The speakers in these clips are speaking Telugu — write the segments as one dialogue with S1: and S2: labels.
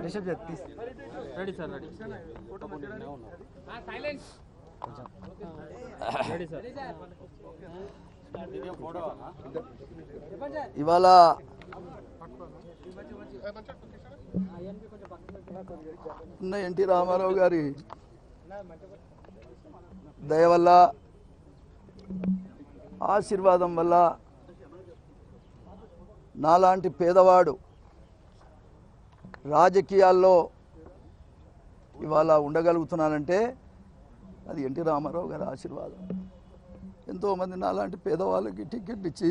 S1: రెడీ సార్ రెడీ
S2: ఇవాళ ఎన్టీ రామారావు గారి దయ వల్ల ఆశీర్వాదం వల్ల నాలాంటి పేదవాడు రాజకీయాల్లో ఇవాళ ఉండగలుగుతున్నానంటే అది ఎన్టీ రామారావు గారి ఆశీర్వాదం. ఎంతోమంది నాలాంటి పేదవాళ్ళకి టికెట్ ఇచ్చి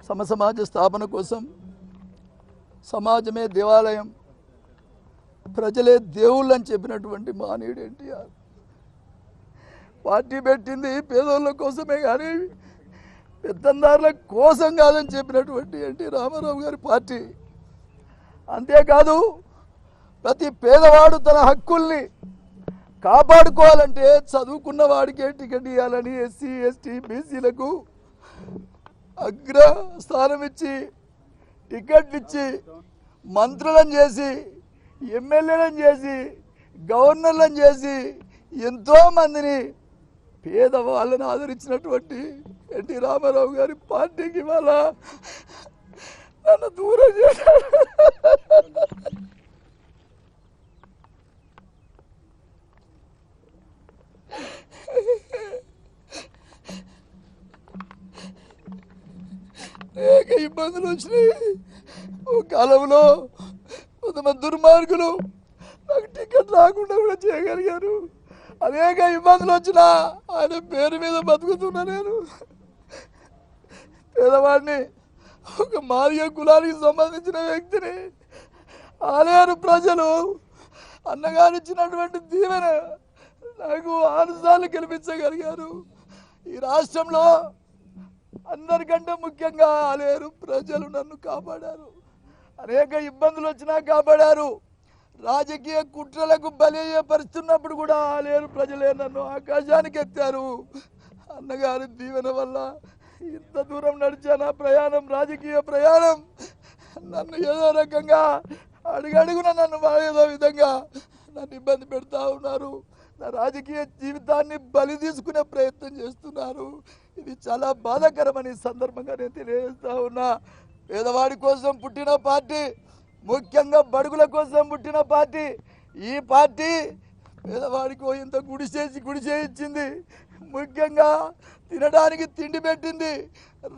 S2: సమసమాజ స్థాపన కోసం సమాజమే దేవాలయం ప్రజలే దేవుళ్ళు అని చెప్పినటువంటి మహనీయుడు ఎన్టీఆర్. పార్టీ పెట్టింది పేదోళ్ళ కోసమే కానీ పెత్తందారుల కోసం కాదని చెప్పినటువంటి ఎన్టీ రామారావు గారి పార్టీ. అంతేకాదు ప్రతి పేదవాడు తన హక్కుల్ని కాపాడుకోవాలంటే చదువుకున్న వాడికే టికెట్ ఇవ్వాలని ఎస్సీ ఎస్టీ బీసీలకు అగ్ర స్థానం ఇచ్చి టికెట్లు ఇచ్చి మంత్రులను చేసి ఎమ్మెల్యేలను చేసి గవర్నర్లను చేసి ఎంతోమందిని పేదవాళ్ళని ఆదరించినటువంటి ఎన్టీ రామారావు గారి పార్టీకి ఇవాళ నన్ను దూరం చేశారు. అనేక ఇబ్బందులు వచ్చినాయి. ఒక కాలంలో కొంతమంది దుర్మార్గులు నాకు టికెట్ రాకుండా కూడా చేయగలిగారు. అనేక ఇబ్బందులు వచ్చినా ఆయన పేరు మీద బతుకుతున్నా. నేను పేదవాడిని, ఒక మాదిగ కులానికి సంబంధించిన వ్యక్తిని. ఆలేరు ప్రజలు అన్నగారిచ్చినటువంటి దీవెన నాకు 6 సార్లు గెలిపించగలిగారు. ఈ రాష్ట్రంలో అందరికంటే ముఖ్యంగా ఆలేరు ప్రజలు నన్ను కాపాడారు. అనేక ఇబ్బందులు వచ్చినా కాపాడారు. రాజకీయ కుట్రలకు బలయ్యపరుస్తున్నప్పుడు కూడా ఆలేరు ప్రజలే నన్ను ఆకాశానికి ఎత్తారు. అన్నగారి దీవెన వల్ల ఇంత దూరం నడిచాను. ప్రయాణం, రాజకీయ ప్రయాణం నన్ను ఏదో రకంగా అడుగడుగున నన్ను ఏదో విధంగా నన్ను ఇబ్బంది పెడతా ఉన్నారు. నా రాజకీయ జీవితాన్ని బలి తీసుకునే ప్రయత్నం చేస్తున్నారు. ఇది చాలా బాధాకరమని సందర్భంగా నేను తెలియజేస్తా ఉన్నా. పేదవాడి కోసం పుట్టిన పార్టీ, ముఖ్యంగా బడుగుల కోసం పుట్టిన పార్టీ. ఈ పార్టీ పేదవాడికి ఇంత గుడిసే ఇచ్చింది. ముఖ్యంగా తినడానికి తిండి పెట్టింది.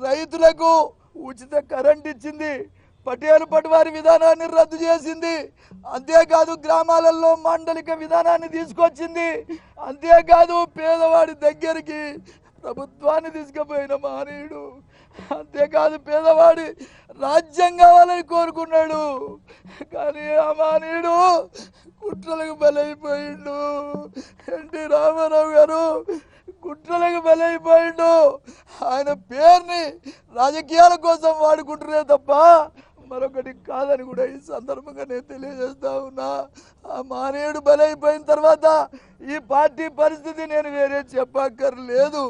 S2: రైతులకు ఉచిత కరెంట్ ఇచ్చింది. పటేలు పటవారి విధానాన్ని రద్దు చేసింది. అంతేకాదు గ్రామాలలో మాండలిక విధానాన్ని తీసుకొచ్చింది. అంతేకాదు పేదవాడి దగ్గరికి ప్రభుత్వాన్ని తీసుకుపోయిన మహనీయుడు. అంతేకాదు పేదవాడి రాజ్యం కావాలని కోరుకున్నాడు. కానీ ఆ మహనీయుడు కుట్రలకు బలైపోయిండు. ఎన్టీ రామారావు గారు కుట్రలకు బలైపోయిండు. ఆయన పేరుని రాజకీయాల కోసం వాడుకుంటున్నారే తప్ప మరొకటి కాదని కూడా ఈ సందర్భంగా నేను తెలియజేస్తా ఉన్నా. ఆ మహనీయుడు బలైపోయిన తర్వాత ఈ పార్టీ పరిస్థితి నేను వేరే చెప్పక్కర్లేదు.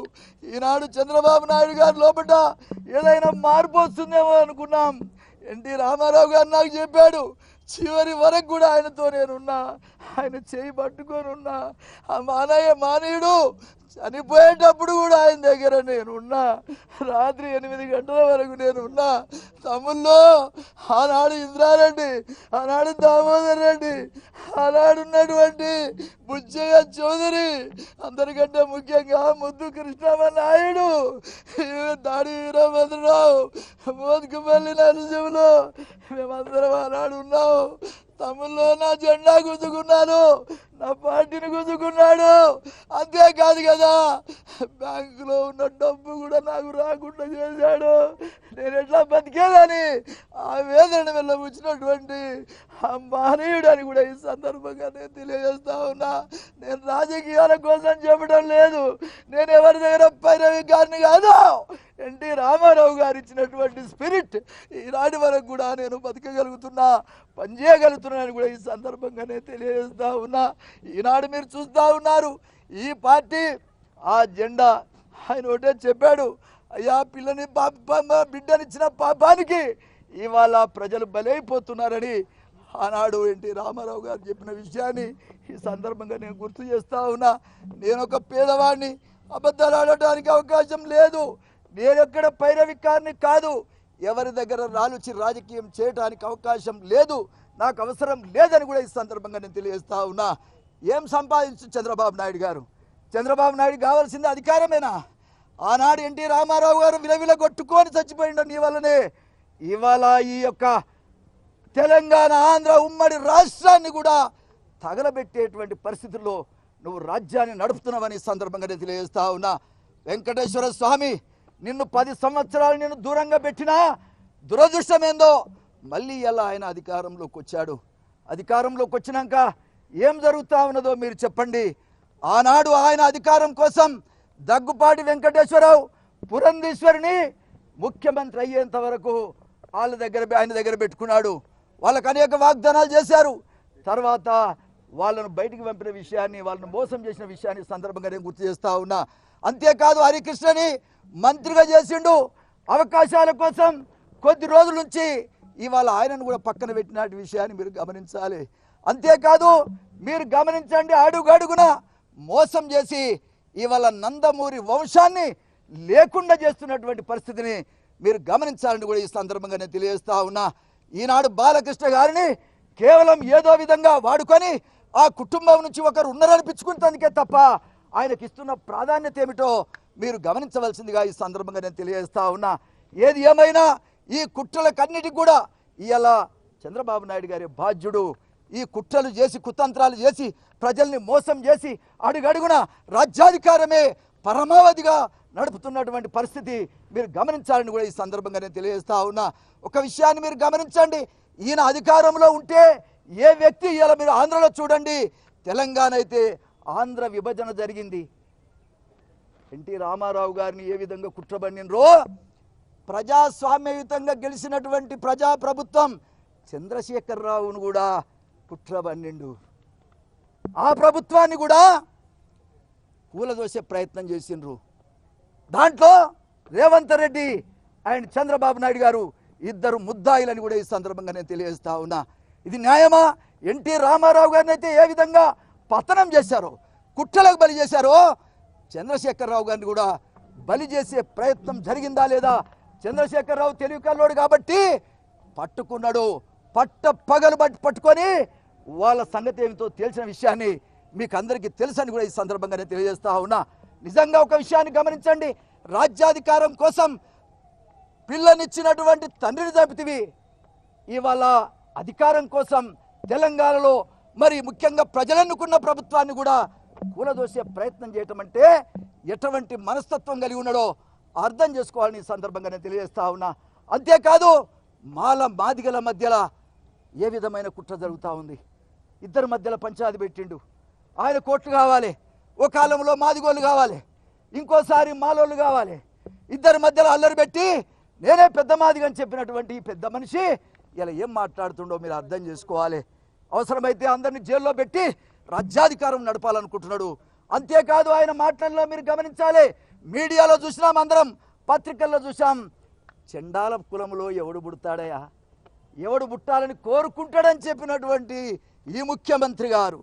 S2: ఈనాడు చంద్రబాబు నాయుడు గారి లోపల ఏదైనా మార్పు వస్తుందేమో అనుకున్నాం. ఎన్టీ రామారావు గారు నాకు చెప్పాడు, చివరి వరకు కూడా ఆయనతో నేనున్నా, ఆయన చేయి పట్టుకొని ఉన్నా. ఆ మహనీయుడు చనిపోయేటప్పుడు కూడా ఆయన దగ్గర నేనున్నా. రాత్రి 8 గంటల వరకు నేనున్నా. తమ్ముళ్ళు, ఆనాడు ఇంద్రారెడ్డి, ఆనాడు దామోదర్ రెడ్డి, ఆనాడున్నటువంటి బుచ్చయ్య చౌదరి, అందరికంటే ముఖ్యంగా ముద్దు కృష్ణమ్మ నాయుడు, దాడి వీరభద్రరావు, మోత్కుపల్లి నరసింహులు, మేమందరం ఆనాడు ఉన్నాం. తమ్ముళ్ళు నా జెండా గుంజుకున్నాను, నా పార్టీని గుంజుకున్నాడు. అంతేకాదు కదా, బ్యాంకులో ఉన్న డబ్బు కూడా నాకు రాకుండా చేశాడు. నేను ఎట్లా బతికేదని ఆ వేదన వెళ్ళబుచ్చినటువంటి ఆ మహనీయుడు అని కూడా ఈ సందర్భంగా నేను తెలియజేస్తా ఉన్నా. నేను రాజకీయాల కోసం చెప్పడం లేదు. నేను ఎవరి దగ్గర పైరవి గారిని కాదు. ఎన్టీ రామారావు గారు ఇచ్చినటువంటి స్పిరిట్ ఈనాటి వరకు కూడా నేను బతకగలుగుతున్నా, పనిచేయగలుగుతున్నాను కూడా ఈ సందర్భంగా నేను తెలియజేస్తా ఉన్నా. ఈనాడు మీరు చూస్తూ ఉన్నారు, ఈ పార్టీ ఆ జెండా ఆయన ఒకటే చెప్పాడు, అయ్యా పిల్లని బిడ్డనిచ్చిన పాపానికి ఇవాళ ప్రజలు బలైపోతున్నారని ఆనాడు ఎన్టీ రామారావు గారు చెప్పిన విషయాన్ని ఈ సందర్భంగా నేను గుర్తు చేస్తా ఉన్నా. నేను ఒక పేదవాడిని, అబద్ధాలు ఆడటానికి అవకాశం లేదు. నేను ఎక్కడ పైరవికారిని కాదు, ఎవరి దగ్గర రాలుచి రాజకీయం చేయడానికి అవకాశం లేదు, నాకు అవసరం లేదని కూడా ఈ సందర్భంగా నేను తెలియజేస్తా ఉన్నా. ఏం సంపాదించు చంద్రబాబు నాయుడు గారు? చంద్రబాబు నాయుడు కావాల్సింది అధికారమేనా? ఆనాడు ఎన్టీ రామారావు గారు విలవిల కొట్టుకొని చచ్చిపోయిండు నీ వల్లనే. ఇవాళ ఈ యొక్క తెలంగాణ ఆంధ్ర ఉమ్మడి రాష్ట్రాన్ని కూడా తగలబెట్టేటువంటి పరిస్థితుల్లో నువ్వు రాజ్యాన్ని నడుపుతున్నావని సందర్భంగా నేను తెలియజేస్తా ఉన్నా. వెంకటేశ్వర స్వామి నిన్ను 10 సంవత్సరాలు నిన్ను దూరంగా పెట్టినా దురదృష్టం ఏందో మళ్ళీ ఇలా ఆయన అధికారంలోకి వచ్చాడు. అధికారంలోకి వచ్చినాక ఏం జరుగుతూ ఉన్నదో మీరు చెప్పండి. ఆనాడు ఆయన అధికారం కోసం దగ్గుపాటి వెంకటేశ్వరరావు పురంధేశ్వరిని ముఖ్యమంత్రి అయ్యేంత వరకు ఆయన దగ్గర పెట్టుకున్నాడు. వాళ్ళకు అనేక వాగ్దానాలు చేశారు. తర్వాత వాళ్ళను బయటికి పంపిన విషయాన్ని, వాళ్ళను మోసం చేసిన విషయాన్ని సందర్భంగా నేను గుర్తు చేస్తా ఉన్నా. అంతేకాదు హరికృష్ణని మంత్రిగా చేసిండు అవకాశాల కోసం. కొద్ది రోజుల నుంచి ఇవాళ ఆయనను కూడా పక్కన పెట్టిన విషయాన్ని మీరు గమనించాలి. అంతేకాదు మీరు గమనించండి, అడుగడుగున మోసం చేసి ఇవాళ నందమూరి వంశాన్ని లేకుండా చేస్తున్నటువంటి పరిస్థితిని మీరు గమనించాలని కూడా ఈ సందర్భంగా నేను తెలియజేస్తా ఉన్నా. ఈనాడు బాలకృష్ణ గారిని కేవలం ఏదో విధంగా వాడుకొని ఆ కుటుంబం నుంచి ఒకరు ఉన్నారనిపించుకుంటందుకే తప్ప ఆయనకి ఇస్తున్న ప్రాధాన్యత ఏమిటో మీరు గమనించవలసిందిగా ఈ సందర్భంగా నేను తెలియజేస్తా ఉన్నా. ఏది ఏమైనా ఈ కుట్రలకన్నిటికి కూడా ఇవాళ చంద్రబాబు నాయుడు గారి బాధ్యుడు. ఈ కుట్రలు చేసి కుతంత్రాలు చేసి ప్రజల్ని మోసం చేసి అడుగడుగున రాజ్యాధికారమే పరమావధిగా నడుపుతున్నటువంటి పరిస్థితి మీరు గమనించాలని కూడా ఈ సందర్భంగా నేను తెలియజేస్తా ఉన్నా. ఒక విషయాన్ని మీరు గమనించండి, ఈయన అధికారంలో ఉంటే ఏ వ్యక్తి ఇలా మీరు ఆంధ్రలో చూడండి, తెలంగాణ అయితే ఆంధ్ర విభజన జరిగింది. ఎన్టీ రామారావు గారిని ఏ విధంగా కుట్రబడినరో ప్రజాస్వామ్యయుతంగా గెలిచినటువంటి ప్రజాప్రభుత్వం చంద్రశేఖరరావును కూడా కుట్రబన్నిండు. ఆ ప్రభుత్వాన్ని కూడా కూలదోసే ప్రయత్నం చేసిండ్రు. దాంట్లో రేవంత్ రెడ్డి అండ్ చంద్రబాబు నాయుడు గారు ఇద్దరు ముద్దాయిలని కూడా ఈ సందర్భంగా నేను తెలియజేస్తా ఉన్నా. ఇది న్యాయమా? ఎన్టీ రామారావు గారిని అయితే ఏ విధంగా పతనం చేశారో, కుట్రలకు బలి చేశారో, చంద్రశేఖరరావు గారిని కూడా బలి చేసే ప్రయత్నం జరిగిందా లేదా? చంద్రశేఖరరావు తెలివికల్లోడు కాబట్టి పట్టుకున్నాడు. పగలు పట్టుకొని వాళ్ళ సంగతి ఏమిటో తెలిసిన విషయాన్ని మీకు అందరికీ తెలుసని కూడా ఈ సందర్భంగా నేను తెలియజేస్తా ఉన్నా. నిజంగా ఒక విషయాన్ని గమనించండి, రాజ్యాధికారం కోసం పిల్లనిచ్చినటువంటి తండ్రిని చంపితివి. ఇవాళ అధికారం కోసం తెలంగాణలో మరి ముఖ్యంగా ప్రజలెన్నుకున్న ప్రభుత్వాన్ని కూడా కూలదోసే ప్రయత్నం చేయటం అంటే ఎటువంటి మనస్తత్వం కలిగి ఉన్నాడో అర్థం చేసుకోవాలని ఈ సందర్భంగా నేను తెలియజేస్తా ఉన్నా. అంతేకాదు మాదిగల మధ్యలో ఏ విధమైన కుట్ర జరుగుతూ ఉంది. ఇద్దరి మధ్యలో పంచాయతీ పెట్టిండు. ఆయన కోట్లు కావాలి, ఓ కాలంలో మాదిగోళ్ళు కావాలి, ఇంకోసారి మాలోళ్ళు కావాలి. ఇద్దరి మధ్యలో అల్లరి పెట్టి నేనే పెద్ద మాదిగ అని చెప్పినటువంటి ఈ పెద్ద మనిషి ఇలా ఏం మాట్లాడుతుండో మీరు అర్థం చేసుకోవాలి. అవసరమైతే అందరినీ జైల్లో పెట్టి రాజ్యాధికారం నడపాలనుకుంటున్నాడు. అంతేకాదు ఆయన మాటల్లో మీరు గమనించాలి, మీడియాలో చూసినాం, అందరం పత్రికల్లో చూసాం, చండాల కులంలో ఎవడు పుడతాడయా, ఎవడు పుట్టాలని కోరుకుంటాడని చెప్పినటువంటి ఈ ముఖ్యమంత్రి గారు,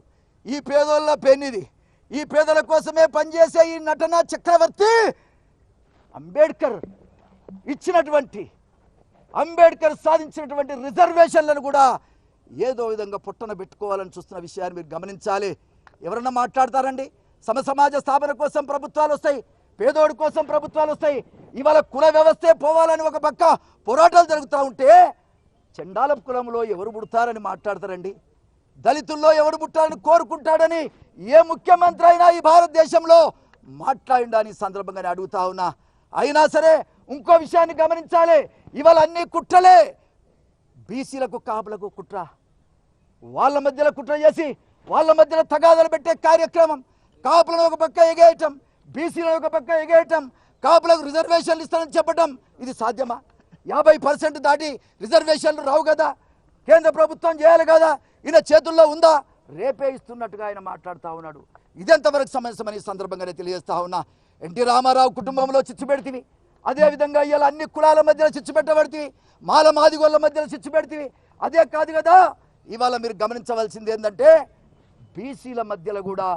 S2: ఈ పేదోళ్ళ పెన్నిది, ఈ పేదల కోసమే పనిచేసే ఈ నటన చక్రవర్తి అంబేద్కర్ ఇచ్చినటువంటి, అంబేద్కర్ సాధించినటువంటి రిజర్వేషన్లను కూడా ఏదో విధంగా పుట్టన పెట్టుకోవాలని చూస్తున్న విషయాన్ని మీరు గమనించాలి. ఎవరన్నా మాట్లాడతారండి? సమసమాజ స్థాపన కోసం ప్రభుత్వాలు వస్తాయి, పేదోడి కోసం ప్రభుత్వాలు వస్తాయి. ఇవాళ కుల వ్యవస్థే పోవాలని ఒక పక్క పోరాటాలు జరుగుతూ ఉంటే చండాల కులంలో ఎవరు పుడతారని మాట్లాడతారండి? దళితుల్లో ఎవడు పుట్టాలని కోరుకుంటాడని ఏ ముఖ్యమంత్రి అయినా ఈ భారతదేశంలో మాట్లాడిండని సందర్భంగానే అడుగుతా ఉన్నా. అయినా సరే ఇంకో విషయాన్ని గమనించాలి, ఇవాళ అన్ని కుట్రలే. బీసీలకు కాపులకు కుట్ర, వాళ్ళ మధ్యలో కుట్ర చేసి వాళ్ళ మధ్యలో తగాదాలు పెట్టే కార్యక్రమం, కాపులను ఒక పక్క ఎగేయటం, బీసీలను ఒక పక్క ఎగేయటం, కాపులకు రిజర్వేషన్లు ఇస్తానని చెప్పడం ఇది సాధ్యమా? 50% దాటి రిజర్వేషన్లు రావు కదా, కేంద్ర ప్రభుత్వం చేయాలి కదా, ఈయన చేతుల్లో ఉందా? రేపే ఇస్తున్నట్టుగా ఆయన మాట్లాడుతూ ఉన్నాడు. ఇదెంతవరకు సమస్యమని సందర్భంగానే తెలియజేస్తా ఉన్నా. ఎన్టీ రామారావు కుటుంబంలో చిచ్చు పెడితివి, అదేవిధంగా ఇలా అన్ని కులాల మధ్యలో చిచ్చు పెట్టబడితివి, మాదిగోళ్ళ మధ్యలో చిచ్చు పెడితివి. అదే కాదు కదా, ఇవాళ మీరు గమనించవలసింది ఏంటంటే బీసీల మధ్యలో కూడా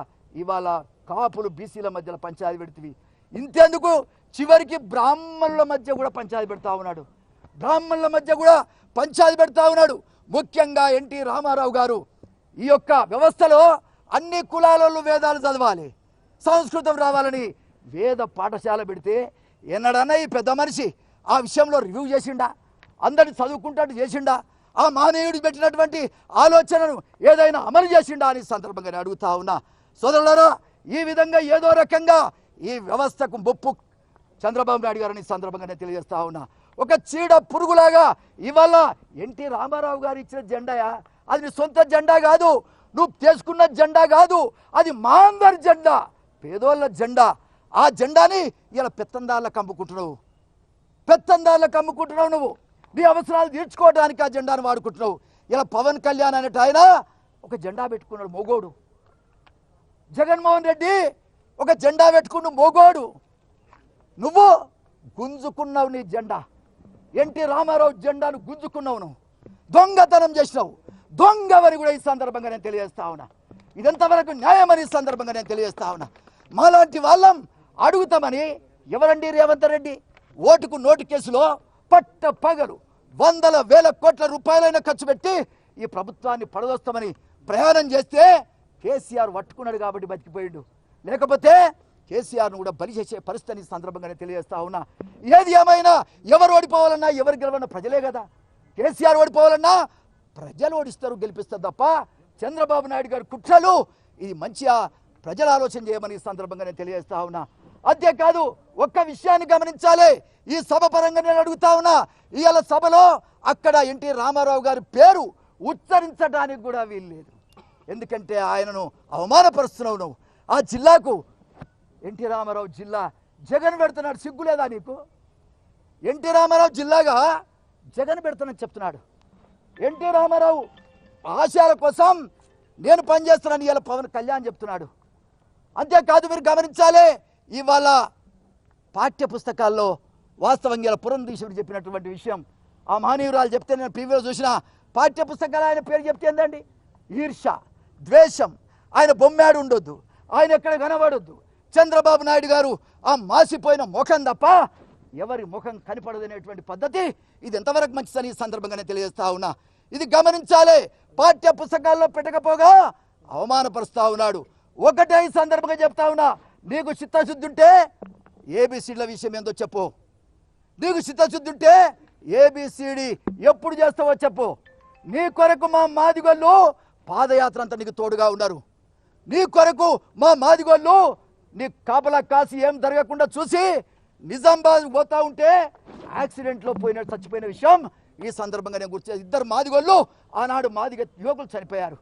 S2: ఇవాళ కాపులు బీసీల మధ్యలో పంచాయతీ పెడుతుంది. ఇంతెందుకు చివరికి బ్రాహ్మణుల మధ్య కూడా పంచాయతీ పెడతా ఉన్నాడు. బ్రాహ్మణుల మధ్య కూడా పంచాయతీ పెడతా ఉన్నాడు. ముఖ్యంగా ఎన్టీ రామారావు గారు ఈ యొక్క వ్యవస్థలో అన్ని కులాలలో వేదాలు చదవాలి, సంస్కృతం రావాలని వేద పాఠశాల పెడితే ఎన్నడన్నా ఈ పెద్ద మనిషి ఆ విషయంలో రివ్యూ చేసిండా? అందరిని చదువుకుంటాడు చేసిండా? ఆ మానవుడు పెట్టినటువంటి ఆలోచనను ఏదైనా అమలు చేసిండా అని సందర్భంగా అడుగుతా ఉన్నా. సోదరులారా, ఈ విధంగా ఏదో రకంగా ఈ వ్యవస్థకు ముప్పు చంద్రబాబు నాయుడు గారిని సందర్భంగానే తెలియజేస్తా ఉన్నా. ఒక చీడ పురుగులాగా ఇవాళ ఎన్టీ రామారావు గారు ఇచ్చిన జెండాయా? అది నీ సొంత జెండా కాదు, నువ్వు తీసుకున్న జెండా కాదు, అది మా అందరి జెండా, పేదోళ్ళ జెండా. ఆ జెండాని ఇలా పెత్తందారులకు అమ్ముకుంటున్నావు, పెత్తందారులకు అమ్ముకుంటున్నావు. నువ్వు నీ అవసరాలు తీర్చుకోవడానికి ఆ జెండాను వాడుకుంటున్నావు. ఇలా పవన్ కళ్యాణ్ అనేట ఆయన ఒక జెండా పెట్టుకున్నాడు, మోగోడు. జగన్మోహన్ రెడ్డి ఒక జెండా పెట్టుకున్న మోగోడు. నువ్వు గుంజుకున్నావు నీ జెండా. ఎన్టీ రామారావు జెండాను గుంజుకున్నావు, నువ్వు దొంగతనం చేసినావు. దొంగవని కూడా ఈ సందర్భంగా నేను తెలియజేస్తా ఉన్నా. ఇదంతవరకు న్యాయమని ఈ సందర్భంగా నేను తెలియజేస్తా ఉన్నా. మాలాంటి వాళ్ళం అడుగుతామని ఎవరండి రేవంత్ రెడ్డి? ఓటుకు నోటు కేసులో పట్ట పగలు వందల వేల కోట్ల రూపాయలైనా ఖర్చు పెట్టి ఈ ప్రభుత్వాన్ని పడదోస్తామని ప్రయాణం చేస్తే కేసీఆర్ పట్టుకున్నాడు కాబట్టి బతికిపోయాడు. లేకపోతే కేసీఆర్ను కూడా బలి చేసే పరిస్థితిని సందర్భంగానే తెలియజేస్తా ఉన్నా. ఏది ఏమైనా ఎవరు ఓడిపోవాలన్నా ఎవరు గెలవన్నా ప్రజలే కదా. కేసీఆర్ ఓడిపోవాలన్నా ప్రజలు ఓడిస్తారు, గెలిపిస్తారు తప్ప చంద్రబాబు నాయుడు గారి కుట్రలు ఇది మంచిగా ప్రజలు ఆలోచన చేయమని ఈ సందర్భంగానే తెలియజేస్తా ఉన్నా. అంతేకాదు ఒక్క విషయాన్ని గమనించాలి. ఈ సభ పరంగా నేను అడుగుతా ఉన్నా, ఇవాళ సభలో అక్కడ ఎన్టీ రామారావు గారి పేరు ఉచ్చరించడానికి కూడా వీల్లేదు. ఎందుకంటే ఆయనను అవమానపరుస్తున్నావు నువ్వు. ఆ జిల్లాకు ఎన్టీ రామారావు జిల్లా జగన్ పెడుతున్నాడు, సిగ్గులేదా నీకు? ఎన్టీ రామారావు జిల్లాగా జగన్ పెడుతున్నాను చెప్తున్నాడు. ఎన్టీ రామారావు ఆశయాల కోసం నేను పనిచేస్తున్నాను ఇవాళ పవన్ కళ్యాణ్ చెప్తున్నాడు. అంతేకాదు మీరు గమనించాలి, ఇవాళ పాఠ్య పుస్తకాల్లో వాస్తవంగా ఇలా పురంధీశ్వరుడు చెప్పినటువంటి విషయం ఆ మహనీయురాలు చెప్తే నేను ప్రీవియో చూసిన పాఠ్య పుస్తకాలు ఆయన పేరు చెప్తే ఏందండి? ఈర్ష, ద్వేషం, ఆయన బొమ్మాడు ఉండొద్దు, ఆయన ఎక్కడ కనబడొద్దు. చంద్రబాబు నాయుడు గారు ఆ మాసిపోయిన ముఖం తప్ప ఎవరి ముఖం కనపడదనేటువంటి పద్ధతి ఇది ఎంతవరకు మంచిదని ఈ సందర్భంగానే తెలియజేస్తా ఉన్నా. ఇది గమనించాలి. పాఠ్య పుస్తకాల్లో పెట్టకపోగా అవమానపరుస్తా ఉన్నాడు. ఒకటే ఈ సందర్భంగా చెప్తా ఉన్నా, నీకు చిత్తశుద్ధి ఉంటే ఏబిసిడ్ల విషయం ఏందో చెప్పు. నీకు చిత్తశుద్ధి ఉంటే ఏబిసిడి ఎప్పుడు చేస్తావో చెప్పు. నీ కొరకు మా మాదిగోళ్ళు పాదయాత్ర అంతా నీకు తోడుగా ఉన్నారు. నీ కొరకు మా మాదిగోళ్ళు నీ కాపలా కాసి ఏం జరగకుండా చూసి నిజామాబాద్ పోతా ఉంటే యాక్సిడెంట్లో చచ్చిపోయిన విషయం ఈ సందర్భంగా నేను గుర్తు. ఇద్దరు మాదిగోళ్ళు ఆనాడు మాదిగ యువకులు చనిపోయారు.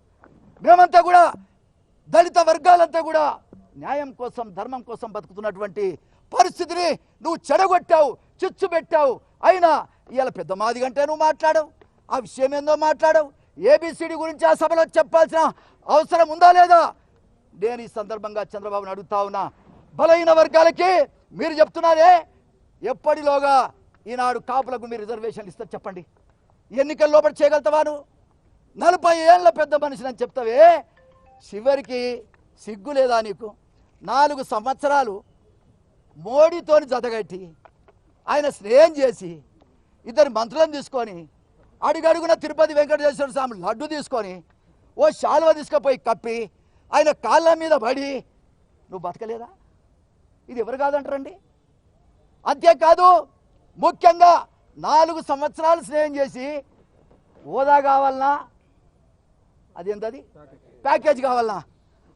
S2: మేమంతా కూడా దళిత వర్గాలంతా కూడా న్యాయం కోసం ధర్మం కోసం బతుకుతున్నటువంటి పరిస్థితిని నువ్వు చెడగొట్టావు, చిచ్చు పెట్టావు. అయినా ఇవాళ పెద్ద మాదిగంటే నువ్వు మాట్లాడవు, ఆ విషయం ఏందో మాట్లాడవు. ఏబిసిడి గురించి ఆ సభలో చెప్పాల్సిన అవసరం ఉందా లేదా? నేను ఈ సందర్భంగా చంద్రబాబుని అడుగుతా ఉన్నా. బలహీన వర్గాలకి మీరు చెప్తున్నారే ఎప్పటిలోగా ఈనాడు కాపులకు మీరు రిజర్వేషన్లు ఇస్తారు చెప్పండి. ఎన్నికల లోపల చేయగలుగుతావా? నువ్వు 40 ఏళ్ళ పెద్ద మనిషిని అని చెప్తావే, చివరికి సిగ్గు లేదా నీకు? 4 సంవత్సరాలు మోడీతోని జతగట్టి ఆయన స్నేహం చేసి 2 మంత్రులను తీసుకొని అడుగడుగున తిరుపతి వెంకటేశ్వర స్వామి లడ్డు తీసుకొని ఓ శాలువ తీసుకుపోయి కప్పి ఆయన కాళ్ళ మీద పడి నువ్వు బతకలేదా? ఇది ఎవరు కాదంటారండి? అంతేకాదు ముఖ్యంగా 4 సంవత్సరాలు స్నేహం చేసి హోదా కావాలన్నా అదేంటది ప్యాకేజ్ కావాలన్నా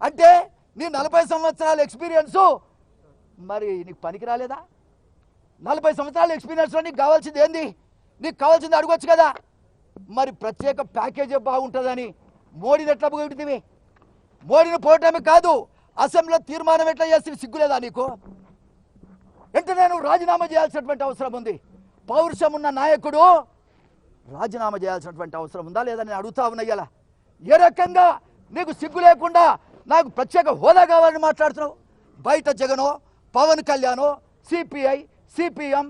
S2: అంటే నీ 40 సంవత్సరాల ఎక్స్పీరియన్సు మరి నీకు పనికి రాలేదా? 40 సంవత్సరాల ఎక్స్పీరియన్స్లో నీకు కావాల్సింది ఏంది? నీకు కావాల్సింది అడగొచ్చు కదా. మరి ప్రత్యేక ప్యాకేజీ బాగుంటుందని మోడీని ఎట్లా పొగిడితివి? మోడీని పోవటమే కాదు అసెంబ్లీలో తీర్మానం ఎట్లా చేసి సిగ్గులేదా నీకు? వెంటనే నువ్వు రాజీనామా చేయాల్సినటువంటి అవసరం ఉంది. పౌరుషం ఉన్న నాయకుడు రాజీనామా చేయాల్సినటువంటి అవసరం ఉందా లేదా నేను అడుగుతా ఉన్నా. ఇలా ఏ రకంగా నీకు సిగ్గు లేకుండా నాకు ప్రత్యేక హోదా కావాలని మాట్లాడుతున్నావు? బయట జగనో పవన్ కళ్యాణో సిపిఐ సిపిఎం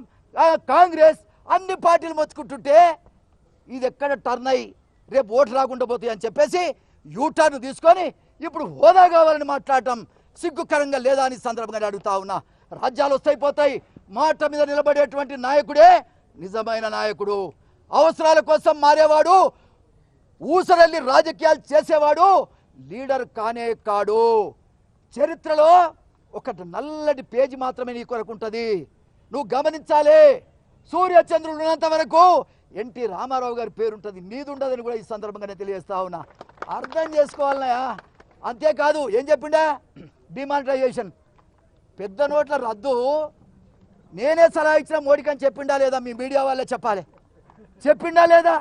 S2: కాంగ్రెస్ అన్ని పార్టీలు మొత్తుకుంటుంటే ఇది ఎక్కడ టర్న్ అయ్యి రేపు ఓట్లు రాకుండా పోతాయి అని చెప్పేసి యూటర్న్ తీసుకొని ఇప్పుడు హోదా కావాలని మాట్లాడటం సిగ్గుకరంగా లేదా అని సందర్భంగా అడుగుతా ఉన్నా. రాజ్యాలు వస్తాయి పోతాయి, మాట మీద నిలబడేటువంటి నాయకుడే నిజమైన నాయకుడు. అవసరాల కోసం మారేవాడు, ఊసరల్లి రాజకీయాలు చేసేవాడు లీడర్ కానే కాడు. చరిత్రలో ఒక నల్లటి పేజీ మాత్రమే నీ కొరకు ఉంటుంది. నువ్వు గమనించాలి, సూర్యచంద్రులు ఉన్నంత వరకు ఎన్టీ రామారావు గారి పేరుంటుంది, నీదుండదని కూడా ఈ సందర్భంగా నేను తెలియజేస్తా ఉన్నా. అర్థం చేసుకోవాలనయా. అంతేకాదు ఏం చెప్పిండా, డిమానిటైజేషన్ పెద్ద నోట్ల రద్దు నేనే సలహా ఇచ్చిన మోడీకి అని చెప్పిండా లేదా? మీ మీడియా వాళ్ళే చెప్పాలి, చెప్పిండా లేదా?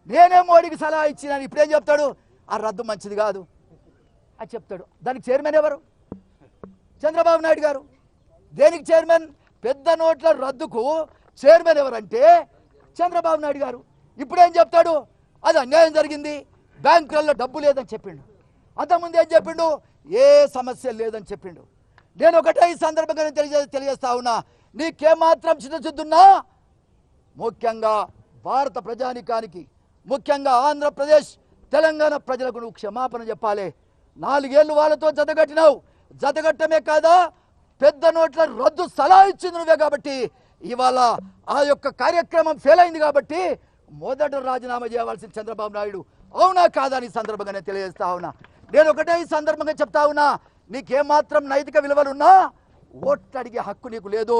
S2: నేనే మోడీకి సలహా ఇచ్చినాను. ఇప్పుడేం చెప్తాడు, ఆ రద్దు మంచిది కాదు అని చెప్తాడు. దానికి చైర్మన్ ఎవరు? చంద్రబాబు నాయుడు గారు. దేనికి చైర్మన్? పెద్ద నోట్ల రద్దుకు చైర్మన్ ఎవరంటే చంద్రబాబు నాయుడు గారు. ఇప్పుడేం చెప్తాడు, అది అన్యాయం జరిగింది, బ్యాంకులలో డబ్బు లేదని చెప్పిండు. అంతకుముందు ఏం చెప్పిండు, ఏ సమస్య లేదని చెప్పిండు. నేను ఒకటే ఈ సందర్భంగా తెలియజేస్తా ఉన్నా, నీకేమాత్రం చిత్తశుద్ధున్నా ముఖ్యంగా భారత ప్రజానికానికి, ముఖ్యంగా ఆంధ్రప్రదేశ్ తెలంగాణ ప్రజలకు నువ్వు క్షమాపణ చెప్పాలి. 4 ఏళ్ళు వాళ్ళతో జతగట్టినావు, జతగట్టమే కాదా పెద్ద నోట్ల రద్దు సలహా ఇచ్చింది నువ్వే. కాబట్టి ఇవాళ ఆ యొక్క కార్యక్రమం ఫెయిల్ అయింది. కాబట్టి మొదట రాజీనామా చేయవలసిన చంద్రబాబు నాయుడు అవునా కాదా అని సందర్భంగా నేను తెలియజేస్తా ఉన్నా. నేను ఒకటే ఈ సందర్భంగా చెప్తా ఉన్నా, నీకేమాత్రం నైతిక విలువలున్నా ఓట్లు అడిగే హక్కు నీకు లేదు.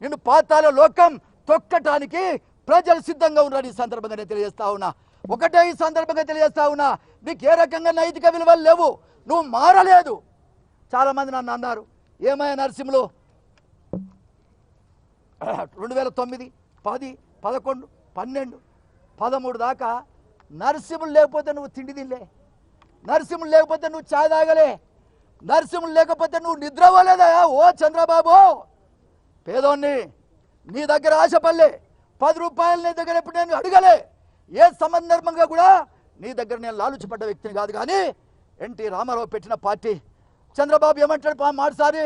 S2: నిన్ను పాతాళ లోకం తొక్కటానికి ప్రజలు సిద్ధంగా ఉన్నారని ఈ సందర్భంగా నేను తెలియజేస్తా ఉన్నా. ఒకటే ఈ సందర్భంగా తెలియజేస్తా ఉన్నా, నీకు ఏ రకంగా నైతిక విలువలు లేవు, నువ్వు మారలేదు. చాలామంది నన్ను అన్నారు, ఏమయ్యా నరసింహులు 2009, 10, 11, 12, 13 దాకా నరసింహులు లేకపోతే నువ్వు తిండి తినలే, నరసింహులు లేకపోతే నువ్వు ఛాయ్ తాగలే, నరసింహులు లేకపోతే నువ్వు నిద్రపోలేదా? ఓ చంద్రబాబు, పేదోన్ని నీ దగ్గర ఆశపడలే, 10 రూపాయలు నీ దగ్గర ఎప్పుడు నేను అడగలే. ఏ సందర్భంగా కూడా నీ దగ్గర నేను లాలుచిపడ్డ వ్యక్తిని కాదు. కానీ ఎన్టీ రామారావు పెట్టిన పార్టీ, చంద్రబాబు ఏమంటాడు, మాటిసారి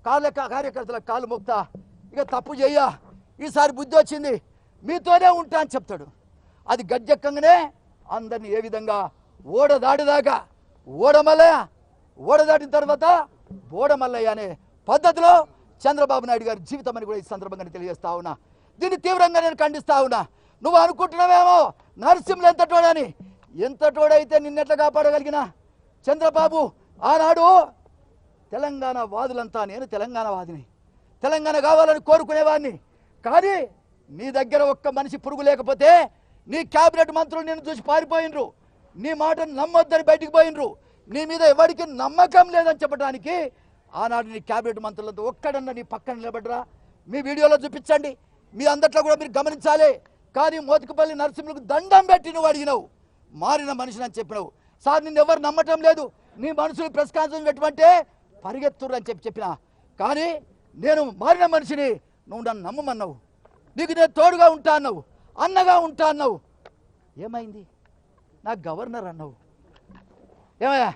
S2: కార్యకర్తల కాలు మోక్తా, ఇక తప్పు చెయ్యా, ఈసారి బుద్ధి వచ్చింది, మీతోనే ఉంటా అని చెప్తాడు. అది గజ్జెక్కంగానే అందరినీ ఏ విధంగా ఓడదాటిదాకా ఓడమల్లయ్య, ఓడదాటిన తర్వాత బోడమల్లయ్య అనే పద్ధతిలో చంద్రబాబు నాయుడు గారి జీవితం అని కూడా ఈ సందర్భంగా తెలియజేస్తా ఉన్నా. దీన్ని తీవ్రంగా నేను ఖండిస్తా ఉన్నా. నువ్వు అనుకుంటున్నావేమో నరసింహులు ఎంతటోడని, ఎంతటోడైతే నిన్నెట్లా కాపాడగలిగిన చంద్రబాబు ఆనాడు తెలంగాణ వాదులంతా నేను తెలంగాణ వాదిని, తెలంగాణ కావాలని కోరుకునేవాడిని. కానీ నీ దగ్గర ఒక్క మనిషి పురుగు లేకపోతే నీ క్యాబినెట్ మంత్రులు నిన్ను చూసి పారిపోయినరు, నీ మాటను నమ్మొద్దని బయటికి పోయినరు, నీ మీద ఎవరికి నమ్మకం లేదని చెప్పడానికి ఆనాడు నీ క్యాబినెట్ మంత్రులతో ఒక్కడన్నా నీ పక్కన నిలబడరా? మీ వీడియోలో చూపించండి, మీ అందట్లో కూడా మీరు గమనించాలి. కానీ మోతికపల్లి నరసింహులకు దండం పెట్టి నువ్వు అడిగినావు, మారిన మనిషిని అని చెప్పినావు. సార్ నిన్ను ఎవరు నమ్మటం లేదు, నీ మనుషులు ప్రెస్ కాన్ఫరెన్స్ పెట్టమంటే పరిగెత్తురు అని చెప్పిన. కానీ నేను మారిన మనిషిని, నువ్వు నన్ను నమ్మమన్నావు, నీకు నేను తోడుగా ఉంటా అన్నావు, అన్నగా ఉంటా అన్నావు. ఏమైంది? నాకు గవర్నర్ అన్నావు, ఏమయ్యా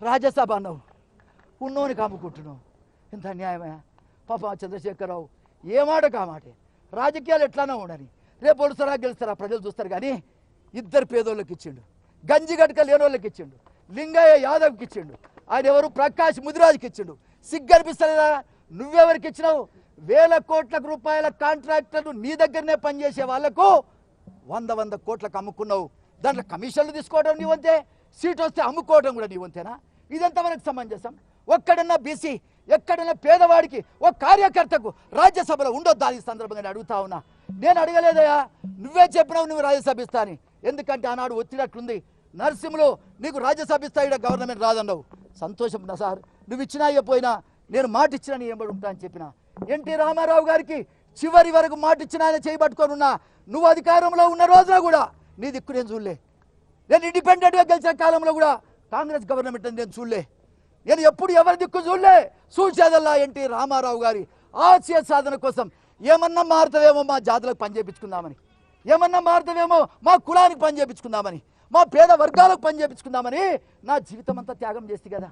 S2: రాజ్యసభ అన్నావు, ఉన్నోని కాముకుంటున్నావు. ఎంత అన్యాయమయ్యా. పాప చంద్రశేఖరరావు ఏ మాట కామాటే, రాజకీయాలు ఎట్లానో ఉండని, రేపు ఒడుస్తారా గెలుస్తారా ప్రజలు చూస్తారు. కానీ 2 పేదోళ్ళకి ఇచ్చిండు, గంజి గట్క లేనోళ్ళకి ఇచ్చిండు, లింగయ్య యాదవ్కి ఇచ్చిండు, ఆయన ఎవరు ప్రకాష్ ముదిరాజుకి ఇచ్చిండు. సిగ్గనిపిస్తలేదా? నువ్వెవరికి ఇచ్చినావు? 1000 కోట్ల రూపాయల కాంట్రాక్టర్లు నీ దగ్గరనే పనిచేసే వాళ్లకు 100 కోట్లకు అమ్ముకున్నావు. దాంట్లో కమిషన్లు తీసుకోవడం నీ వంతే, సీట్ వస్తే అమ్ముకోవడం కూడా నీ వంతేనా? ఇదెంతవరకు సమంజసం? ఒక్కడన్నా బీసీ, ఎక్కడన్నా పేదవాడికి, ఒక కార్యకర్తకు రాజ్యసభలో ఉండొద్దా? ఈ సందర్భంగా అడుగుతా ఉన్నా. నేను అడగలేదయా, నువ్వే చెప్పినావు నువ్వు రాజ్యసభ ఇస్తా అని. ఎందుకంటే ఆనాడు ఒత్తిడట్లుంది, నరసింహులు నీకు రాజ్యసభ ఇస్తా, ఇక్కడ గవర్నమెంట్ రాదన్నావు. సంతోషం నా సార్, నువ్వు ఇచ్చినా ఇవ్వపోయినా నేను మాట ఇచ్చినా నీ ఎంబడి ఉంటా అని చెప్పిన. ఎన్టీ రామారావు గారికి చివరి వరకు మాట ఇచ్చిన ఆయన చేయబట్టుకొని ఉన్నా. నువ్వు అధికారంలో ఉన్న రోజున కూడా నీ దిక్కు నేను చూడలే. నేను ఇండిపెండెంట్గా గెలిచిన కాలంలో కూడా కాంగ్రెస్ గవర్నమెంట్ అని నేను చూడలే. నేను ఎప్పుడు ఎవరి దిక్కు చూడలే. చూసేదల్లా ఎన్టీ రామారావు గారి ఆశయ సాధన కోసం ఏమన్నా మారుతావేమో మా జాతులకు పని చేయించుకుందామని, ఏమన్నా మారుతావేమో మా కులానికి పని చేయించుకుందామని, మా పేద వర్గాలకు పని చేయించుకుందామని నా జీవితం అంతా త్యాగం చేస్తే కదా.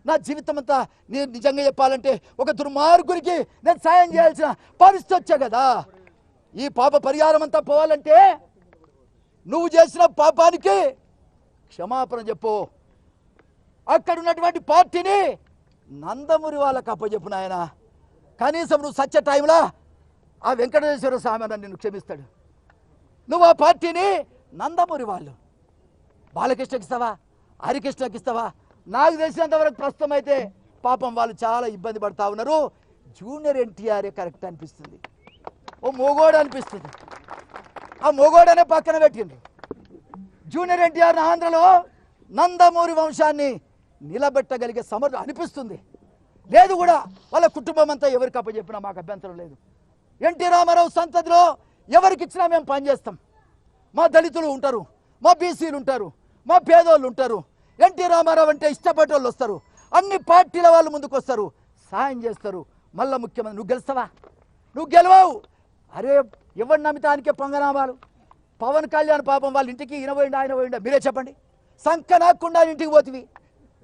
S2: నా జీవితం అంతా నేను నిజంగా చెప్పాలంటే ఒక దుర్మార్గునికి నేను సాయం చేయాల్సిన పరిస్థితి వచ్చా కదా. ఈ పాప పరిహారం అంతా పోవాలంటే నువ్వు చేసిన పాపానికి క్షమాపణ చెప్పు. అక్కడ ఉన్నటువంటి పార్టీని నందమూరి వాళ్ళకి అప్పచెప్పు నాయన. కనీసం నువ్వు సత్య టైంలో ఆ వెంకటేశ్వర స్వామి నిన్ను క్షమిస్తాడు. నువ్వు ఆ పార్టీని నందమూరి వాళ్ళు బాలకృష్ణకి ఇస్తావా, హరికృష్ణకి ఇస్తావా? నాకు తెలిసినంతవరకు ప్రస్తుతం అయితే పాపం వాళ్ళు చాలా ఇబ్బంది పడతా ఉన్నారు. జూనియర్ ఎన్టీఆర్ఏ కరెక్ట్ అనిపిస్తుంది. ఓ మొగోడు అనిపిస్తుంది. ఆ మొగోడనే పక్కన పెట్టిండ్రు. జూనియర్ ఎన్టీఆర్ ఆంధ్రలో నందమూరి వంశాన్ని నిలబెట్టగలిగే సమర్థ అనిపిస్తుంది. లేదు కూడా వాళ్ళ కుటుంబం అంతా ఎవరికి అప్పచెప్పినా మాకు అభ్యంతరం లేదు. ఎన్టీ రామారావు సంతతిలో ఎవరికి ఇచ్చినా మేము పనిచేస్తాం. మా దళితులు ఉంటారు, మా బీసీలు ఉంటారు, మా పేదోళ్ళు ఉంటారు. ఎన్టీ రామారావు అంటే ఇష్టపడే వాళ్ళు వస్తారు. అన్ని పార్టీల వాళ్ళు ముందుకు వస్తారు, సాయం చేస్తారు. మళ్ళీ ముఖ్యమంత్రి నువ్వు గెలుస్తావా? నువ్వు గెలవవు. అరే ఎవరిని నమ్మితానికే పొంగనామాలు. పవన్ కళ్యాణ్ పాపం వాళ్ళ ఇంటికి ఈయన పోయిండా ఆయన పోయిండా మీరే చెప్పండి. సంక నాకుండా ఇంటికి పోతివి,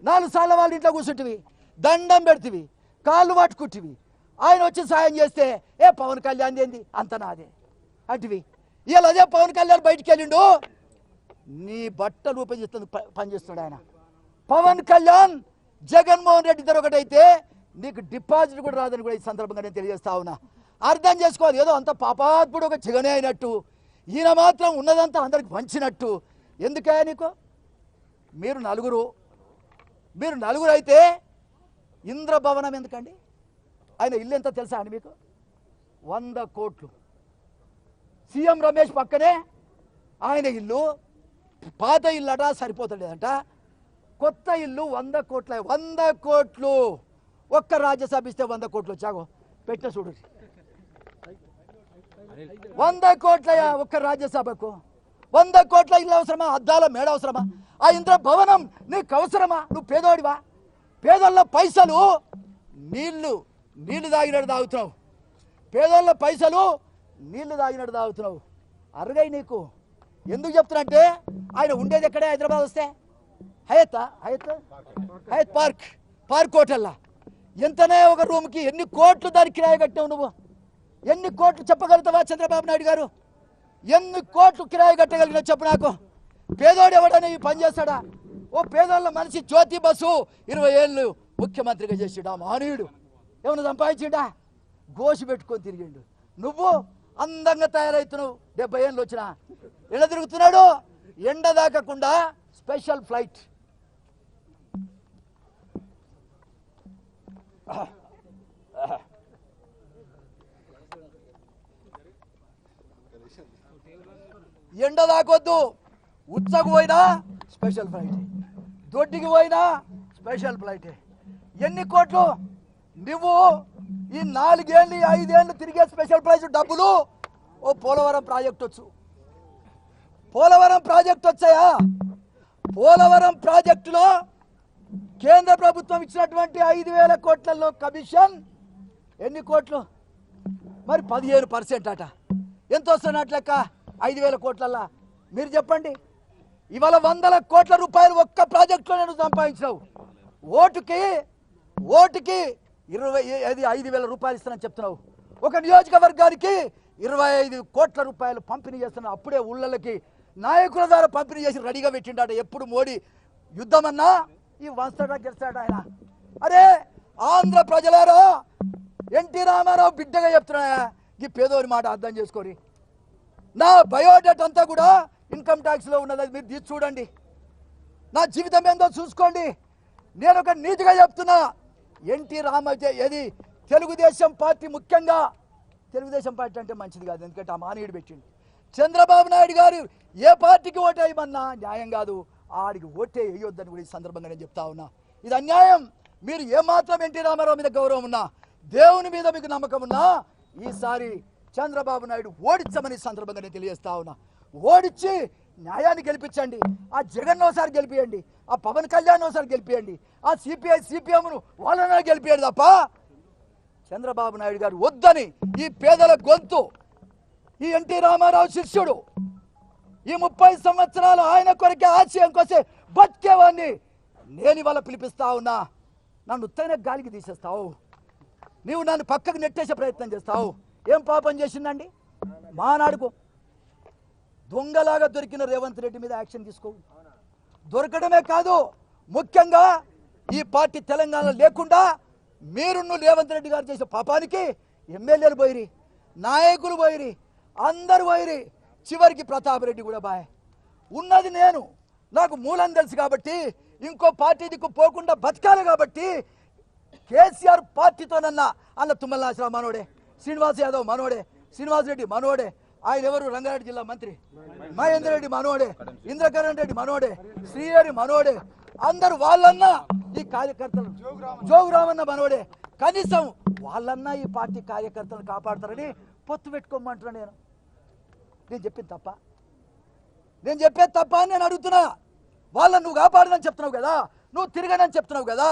S2: 4 సార్లు వాళ్ళ ఇంట్లో కూర్చుంటివి, దండం పెడితివి, కాళ్ళు పట్టుకుంటివి. ఆయన వచ్చి సాయం చేస్తే ఏ పవన్ కళ్యాణ్ ఏంది అంత నాదే అంటివి. ఇలా అదే పవన్ కళ్యాణ్ బయటికి వెళ్ళిండు, నీ బట్టలు ఉపయోగిస్తుంది పనిచేస్తున్నాడు ఆయన. పవన్ కళ్యాణ్ జగన్మోహన్ రెడ్డి ఇద్దరు ఒకటైతే నీకు డిపాజిట్ కూడా రాదని కూడా ఈ సందర్భంగా నేను తెలియజేస్తా ఉన్నా. అర్థం చేసుకోవాలి. ఏదో అంత పాపాత్ముడు ఒక జగనే అయినట్టు, ఈయన మాత్రం ఉన్నదంతా అందరికి పంచినట్టు. ఎందుకే నీకు? మీరు నలుగురు అయితే ఇంద్రభవనం ఎందుకండి? ఆయన ఇల్లు ఎంత తెలుసా అండి మీకు? 100 కోట్లు. సీఎం రమేష్ పక్కనే ఆయన ఇల్లు. పాత ఇల్లు అట సరిపోతలేదంట, కొత్త ఇల్లు 100 కోట్ల. 100 కోట్లు ఒక్క రాజ్యసభ ఇస్తే 100 కోట్లు వచ్చాగో పెట్ట చూడు. 100 కోట్లయా ఒక్క రాజ్యసభకు? 100 కోట్ల ఇల్లు అవసరమా? అద్దాల మేడ అవసరమా? ఆ ఇంద్ర భవనం నీకు అవసరమా? నువ్వు పేదోడివా? పేదోళ్ళ పైసలు నీళ్లు తాగినట్టు తాగుతున్నావు. పేదోళ్ళ పైసలు నీళ్లు తాగినట్టు తాగుతున్నావు. అరగై నీకు. ఎందుకు చెప్తున్నా ఆయన ఉండేది ఎక్కడే? హైదరాబాద్ వస్తే హయత్ పార్క్ హోటల్లా ఎంతనే ఒక రూమ్కి ఎన్ని కోట్లు దానికి కిరాయి కట్టావు నువ్వు? ఎన్ని కోట్లు చెప్పగలుగుతావా చంద్రబాబు నాయుడు గారు? ఎన్ని కోట్లు కిరాయి కట్టగలిగినా చెప్పు నాకు. పేదోడు ఎవడని పని చేస్తాడా? ఓ పేదోళ్ళ మనిషి జ్యోతి బస్సు 20 ఏళ్ళు ముఖ్యమంత్రిగా చేసాడు ఆ మహనీయుడు. ఏమన్నా సంపాదించిండా? గోసి పెట్టుకొని తిరిగిండు. నువ్వు అందంగా తయారవుతున్నావు. 70 ఏళ్ళు వచ్చినా ఎండ తిరుగుతున్నాడు. ఎండ దాకకుండా స్పెషల్ ఫ్లైట్. ఎండ దాకొద్దు. ఉచ్చకు పోయినా స్పెషల్ ఫ్లైట్, దొడ్డికి పోయినా స్పెషల్ ఫ్లైట్. ఎన్ని కోట్లు నువ్వు ఈ 4 ఏళ్ళు 5 ఏళ్ళు తిరిగే స్పెషల్ ఫ్లైట్ డబ్బులు. ఓ పోలవరం ప్రాజెక్ట్ వచ్చు. పోలవరం ప్రాజెక్ట్ వచ్చాయా? పోలవరం ప్రాజెక్టులో కేంద్ర ప్రభుత్వం ఇచ్చినటువంటి 5,000 కోట్లలో కమిషన్ ఎన్ని కోట్లు? మరి 15% అట. ఎంత వస్తున్నట్లు లెక్క 5,000 కోట్లల్లా? మీరు చెప్పండి. ఇవాళ 100 కోట్ల రూపాయలు ఒక్క ప్రాజెక్టులో నేను సంపాదించావు. ఓటుకి 5,000 రూపాయలు ఇస్తానని చెప్తున్నావు. ఒక నియోజకవర్గానికి 25 కోట్ల రూపాయలు పంపిణీ చేస్తున్నావు. అప్పుడే ఊళ్ళకి నాయకుల ద్వారా పంపిణీ చేసి రెడీగా పెట్టిండాట. ఎప్పుడు మోడీ యుద్ధమన్నా ఈ వస్తాడా గెలుస్తాడు ఆయన. అరే ఆంధ్ర ప్రజలారా, ఎన్టీ రామారావు బిడ్డగా చెప్తున్నా, ఈ పేదోని మాట అర్థం చేసుకొని. నా బయోడేటా అంతా కూడా ఇన్కమ్ ట్యాక్స్లో ఉన్నది, మీరు తీసి చూడండి. నా జీవితం ఏందో చూసుకోండి. నేను ఒక నీతిగా చెప్తున్నా. ఎన్టీ రామారావు ఏది తెలుగుదేశం పార్టీ, ముఖ్యంగా తెలుగుదేశం పార్టీ అంటే మంచిది కాదు, ఎందుకంటే ఆ మానవుడు పెట్టిండు. చంద్రబాబు నాయుడు గారు ఏ పార్టీకి ఓటేయమన్నా న్యాయం కాదు, ఆడికి ఓటే వేయొద్దని కూడా ఈ సందర్భంగా నేను చెప్తా ఉన్నా. ఇది అన్యాయం. మీరు ఏమాత్రం ఎన్టీ రామారావు మీద గౌరవం ఉన్నా, దేవుని మీద మీకు నమ్మకం ఉన్నా, ఈసారి చంద్రబాబు నాయుడు ఓడించమని సందర్భంగా నేను తెలియజేస్తా ఉన్నా. ఓడించి న్యాయాన్ని గెలిపించండి. ఆ జగన్ ఒకసారి గెలిపియండి, ఆ పవన్ కళ్యాణ్ ఒకసారి గెలిపియండి, ఆ సిపిఎంను వాళ్ళని గెలిపియండి తప్ప చంద్రబాబు నాయుడు గారు వద్దని. ఈ పేదల గొంతు, ఈ ఎన్టీ రామారావు శిష్యుడు, ఈ 30 సంవత్సరాలు ఆయన కొరకే ఆశయం కోసే బతికేవాడిని నేను ఇవాళ పిలిపిస్తా ఉన్నా. నన్ను ఉత్తైన గాలికి తీసేస్తావు, నీవు నన్ను పక్కకు నెట్టేసే ప్రయత్నం చేస్తావు. ఏం పాపం చేసిందండి? మానాడుకు దొంగలాగా దొరికిన రేవంత్ రెడ్డి మీద యాక్షన్ తీసుకో. దొరకడమే కాదు, ముఖ్యంగా ఈ పార్టీ తెలంగాణలో లేకుండా మీరున్ను రేవంత్ రెడ్డి గారు చేసే పాపానికి ఎమ్మెల్యేలు పోయిరి, నాయకులు పోయిరి, అందరు పోయిరి, చివరికి ప్రతాప్ రెడ్డి కూడా బాయ్. ఉన్నది నేను, నాకు మూలం తెలుసు కాబట్టి, ఇంకో పార్టీ దిక్కు పోకుండా బతకాలి కాబట్టి కేసీఆర్ పార్టీతోనన్నా అన్న తుమ్మల నాగేశ్వరరావు మనోడే, శ్రీనివాస్ యాదవ్ మనోడే, శ్రీనివాస్ రెడ్డి మనోడే, ఆయన ఎవరు రంగారెడ్డి జిల్లా మంత్రి మహేందర్ రెడ్డి మనోడే, ఇంద్రకరణ్ రెడ్డి మనోడే, శ్రీహరి మనోడే, అందరు వాళ్ళన్నా ఈ కార్యకర్తలు, జోగురామన్న మనోడే, కనీసం వాళ్ళన్నా ఈ పార్టీ కార్యకర్తలను కాపాడతారని పొత్తు పెట్టుకోమంటున్నా. నేను చెప్పేది తప్ప అని నేను అడుగుతున్నా. వాళ్ళని నువ్వు కాపాడదని చెప్తున్నావు కదా, నువ్వు తిరగనని చెప్తున్నావు కదా.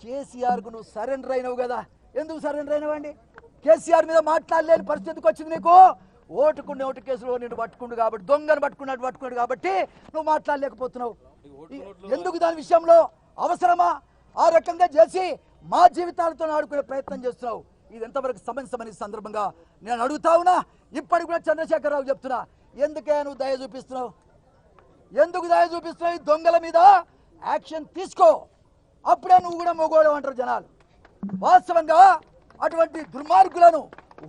S2: కేసీఆర్కు నువ్వు సరెండర్ అయినావు కదా, ఎందుకు సరెండర్ అయినావండి? కేసీఆర్ మీద మాట్లాడలేని పరిస్థితికి వచ్చింది నీకు. ఓటుకున్న ఓటు కేసులో నేను పట్టుకుండు కాబట్టి, దొంగను పట్టుకున్నాడు కాబట్టి నువ్వు మాట్లాడలేకపోతున్నావు. ఎందుకు దాని విషయంలో అవసరమా? ఆ రకంగా చేసి మా జీవితాలతో ఆడుకునే ప్రయత్నం చేస్తున్నావు. ఇది ఎంతవరకు సమంజసమని సందర్భంగా నేను అడుగుతా ఉన్నా. ఇప్పటికి కూడా చంద్రశేఖరరావు చెప్తున్నా, ఎందుకే నువ్వు దయ చూపిస్తున్నావు? ఎందుకు దయ చూపిస్తున్నావు? ఈ దొంగల మీద యాక్షన్ తీసుకో, అప్పుడే నువ్వు కూడా మొగోడు అంటారు జనాలు. వాస్తవంగా అటువంటి దుర్మార్గులను